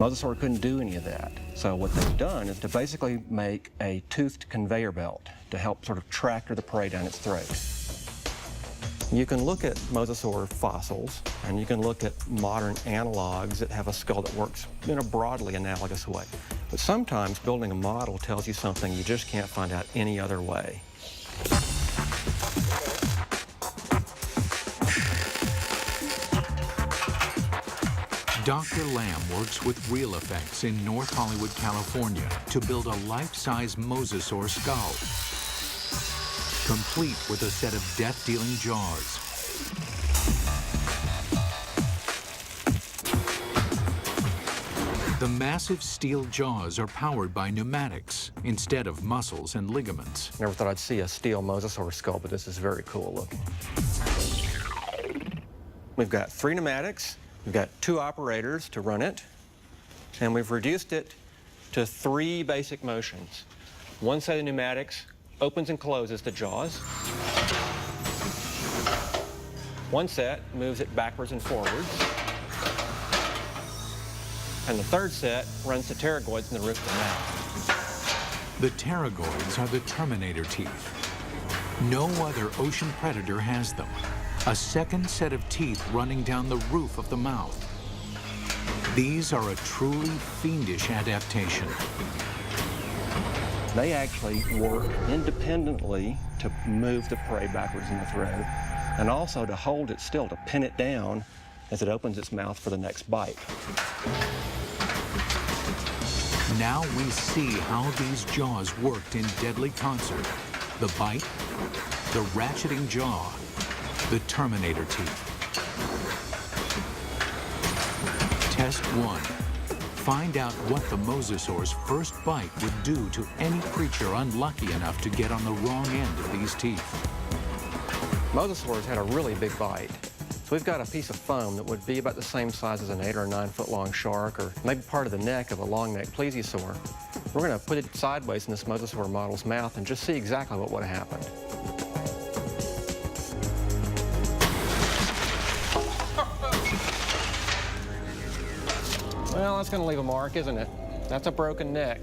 Mosasaur couldn't do any of that. So what they've done is to basically make a toothed conveyor belt to help sort of tractor the prey down its throat. You can look at mosasaur fossils, and you can look at modern analogs that have a skull that works in a broadly analogous way. But sometimes building a model tells you something you just can't find out any other way. Dr. Lamb works with Real Effects in North Hollywood, California, to build a life-size mosasaur skull, complete with a set of death-dealing jaws. The massive steel jaws are powered by pneumatics instead of muscles and ligaments. Never thought I'd see a steel mosasaur skull, but this is very cool looking. We've got 3 pneumatics. We've got 2 operators to run it, and we've reduced it to 3 basic motions. One set of pneumatics opens and closes the jaws. One set moves it backwards and forwards. And the third set runs the pterygoids in the roof of the mouth. The pterygoids are the terminator teeth. No other ocean predator has them. A second set of teeth running down the roof of the mouth. These are a truly fiendish adaptation. They actually work independently to move the prey backwards in the throat, and also to hold it still, to pin it down as it opens its mouth for the next bite. Now we see how these jaws worked in deadly concert. The bite, the ratcheting jaw, the terminator teeth. Test 1. Find out what the mosasaur's first bite would do to any creature unlucky enough to get on the wrong end of these teeth. Mosasaurs had a really big bite. So we've got a piece of foam that would be about the same size as an 8 or 9 foot long shark, or maybe part of the neck of a long neck plesiosaur. We're going to put it sideways in this mosasaur model's mouth and just see exactly what would have happened. Well, that's going to leave a mark, isn't it? That's a broken neck.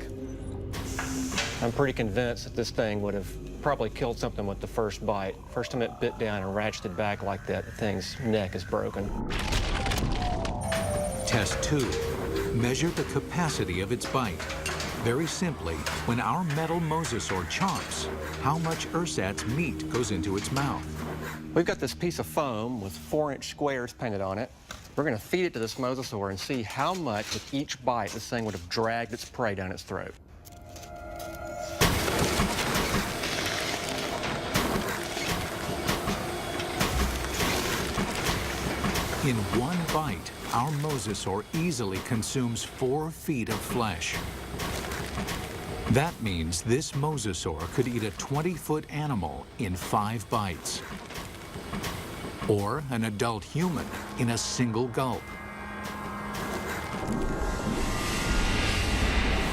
I'm pretty convinced that this thing would have probably killed something with the first bite. First time it bit down and ratcheted back like that, the thing's neck is broken. Test 2. Measure the capacity of its bite. Very simply, when our metal mosasaur chomps, how much ersatz meat goes into its mouth? We've got this piece of foam with 4-inch squares painted on it. We're going to feed it to this mosasaur and see how much with each bite this thing would have dragged its prey down its throat. In one bite, our mosasaur easily consumes 4 feet of flesh. That means this mosasaur could eat a 20-foot animal in 5 bites. Or an adult human in a single gulp.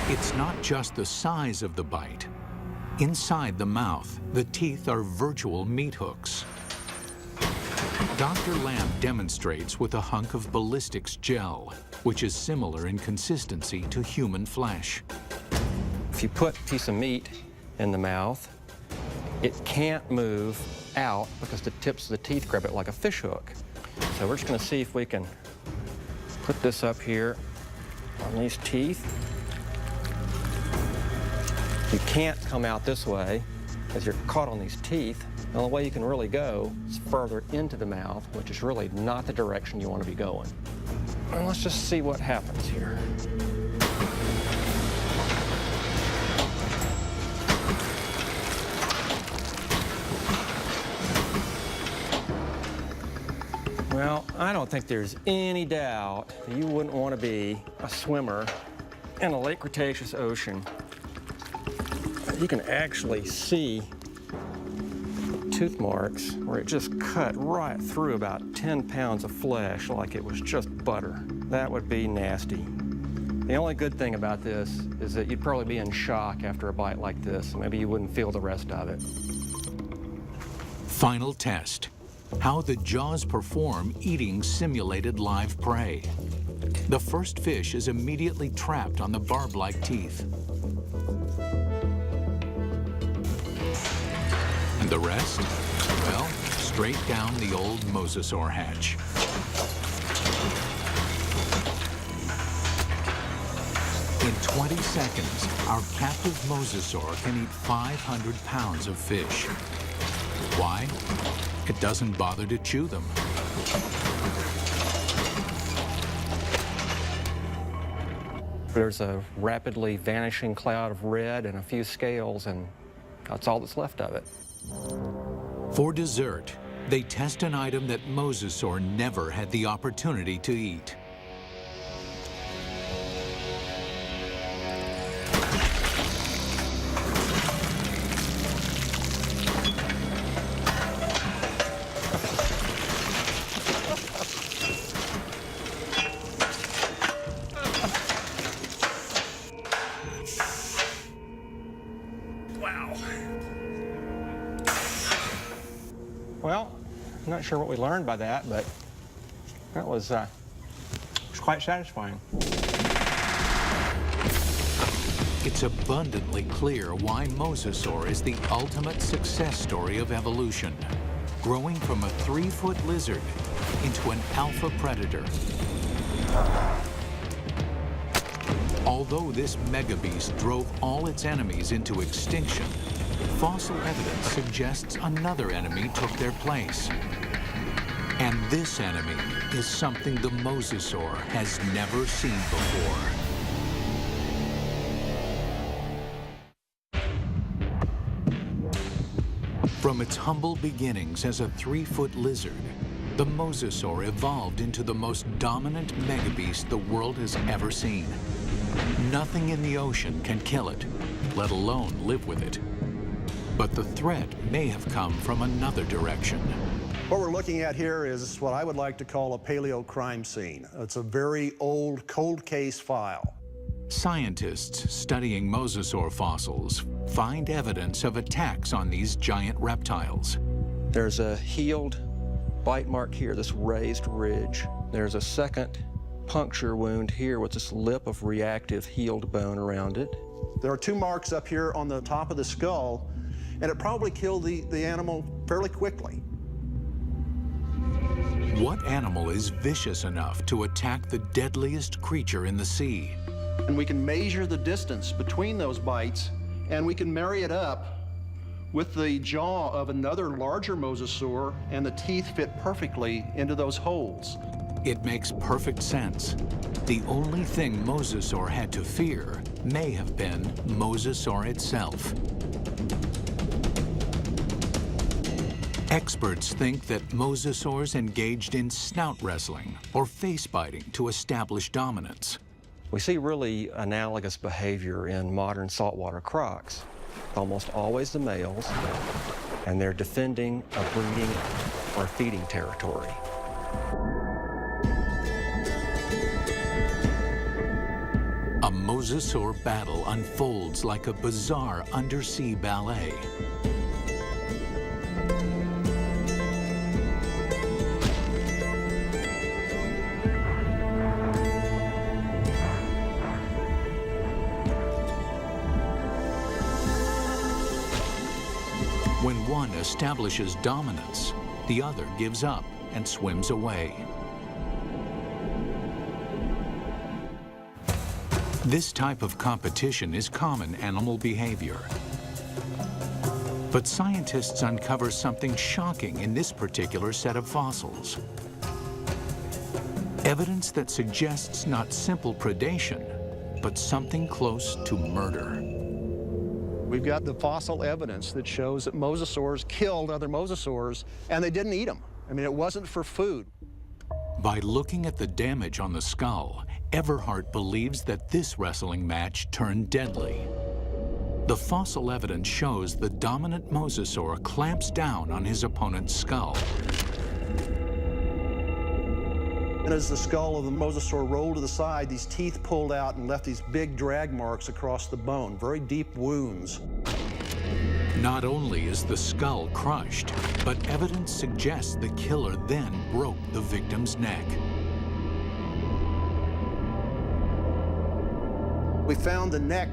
It's not just the size of the bite. Inside the mouth, the teeth are virtual meat hooks. Dr. Lamb demonstrates with a hunk of ballistics gel, which is similar in consistency to human flesh. If you put a piece of meat in the mouth, it can't move out because the tips of the teeth grab it like a fish hook. So we're just going to see if we can put this up here on these teeth. You can't come out this way because you're caught on these teeth. The only way you can really go is further into the mouth, which is really not the direction you want to be going. And let's just see what happens here. Well, I don't think there's any doubt that you wouldn't want to be a swimmer in a late Cretaceous ocean. You can actually see tooth marks where it just cut right through about 10 pounds of flesh like it was just butter. That would be nasty. The only good thing about this is that you'd probably be in shock after a bite like this. Maybe you wouldn't feel the rest of it. Final test. How the jaws perform eating simulated live prey. The first fish is immediately trapped on the barb-like teeth. And the rest? Well, straight down the old mosasaur hatch. In 20 seconds, our captive mosasaur can eat 500 pounds of fish. Why? It doesn't bother to chew them. There's a rapidly vanishing cloud of red and a few scales, and that's all that's left of it. For dessert, they test an item that mosasaur never had the opportunity to eat. Well, I'm not sure what we learned by that, but that was quite satisfying. It's abundantly clear why mosasaur is the ultimate success story of evolution, growing from a 3-foot lizard into an alpha predator. Although this megabeast drove all its enemies into extinction, fossil evidence suggests another enemy took their place. And this enemy is something the mosasaur has never seen before. From its humble beginnings as a 3-foot lizard, the mosasaur evolved into the most dominant megabeast the world has ever seen. Nothing in the ocean can kill it, let alone live with it. But the threat may have come from another direction. What we're looking at here is what I would like to call a paleo crime scene. It's a very old cold case file. Scientists studying mosasaur fossils find evidence of attacks on these giant reptiles. There's a healed bite mark here, this raised ridge. There's a second puncture wound here with this lip of reactive healed bone around it. There are 2 marks up here on the top of the skull, and it probably killed the animal fairly quickly. What animal is vicious enough to attack the deadliest creature in the sea? And we can measure the distance between those bites, and we can marry it up with the jaw of another larger mosasaur, and the teeth fit perfectly into those holes. It makes perfect sense. The only thing mosasaur had to fear may have been mosasaur itself. Experts think that mosasaurs engaged in snout wrestling or face biting to establish dominance. We see really analogous behavior in modern saltwater crocs. Almost always the males, and they're defending a breeding or feeding territory. A mosasaur battle unfolds like a bizarre undersea ballet. When one establishes dominance, the other gives up and swims away. This type of competition is common animal behavior. But scientists uncover something shocking in this particular set of fossils. Evidence that suggests not simple predation, but something close to murder. We've got the fossil evidence that shows that mosasaurs killed other mosasaurs, and they didn't eat them. I mean, it wasn't for food. By looking at the damage on the skull, Everhart believes that this wrestling match turned deadly. The fossil evidence shows the dominant mosasaur clamps down on his opponent's skull. And as the skull of the mosasaur rolled to the side, these teeth pulled out and left these big drag marks across the bone, very deep wounds. Not only is the skull crushed, but evidence suggests the killer then broke the victim's neck. We found the neck